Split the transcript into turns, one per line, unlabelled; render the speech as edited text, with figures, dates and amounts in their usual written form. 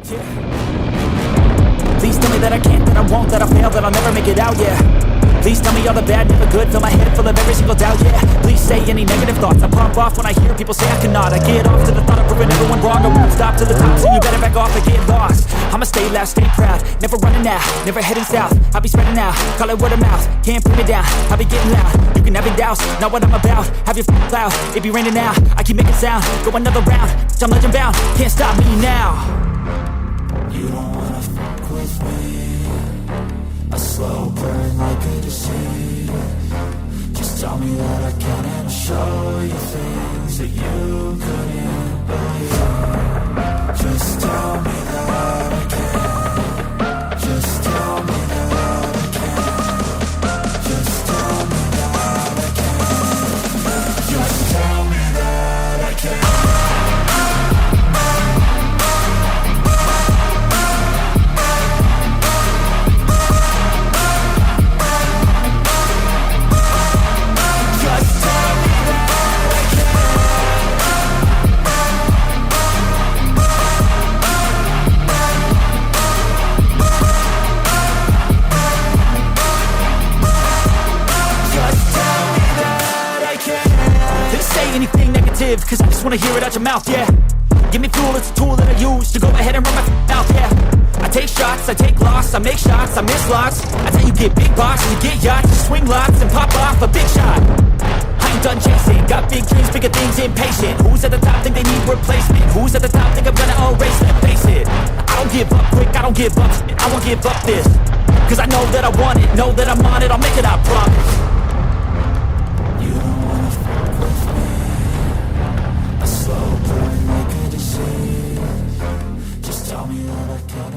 Yeah. Please tell me that I can't, that I won't, that I'll fail, that I'll never make it out, yeah. Please tell me all the bad, never good, fill my head full of every single doubt, yeah. Please say any negative thoughts, I pop off when I hear people say I cannot. I get off to the thought of proving everyone wrong, I won't stop to the top, so you better back off and get lost. I'ma stay loud, stay proud, never running out, never heading south. I'll be spreading out, call it word of mouth, can't put me down, I'll be getting loud. You can have your doubts, not what I'm about, have your cloud, it be raining now. I keep making sound, go another round, I'm legend bound, can't stop me now.
You don't wanna fuck with me, a slow burn like a disease. Just tell me that I can and I'll show you things that you couldn't believe. Just tell me that I can. Just tell me that I can. Just tell me that I can. Just tell me that I can.
Anything negative, cause I just wanna hear it out your mouth, yeah. Give me fuel, it's a tool that I use to go ahead and run my mouth, yeah. I take shots, I take loss, I make shots, I miss lots. That's how you get big box, you get yachts, you swing lots and pop off a big shot. I ain't done chasing, got big dreams, bigger things, impatient. Who's at the top think they need replacement? Who's at the top think I'm gonna erase them? Face it, I don't give up quick, I don't give up, I won't give up this. Cause I know that I want it, know that I'm on it, I'll make it, I promise.
Slow burn like a disease. Just tell me that I can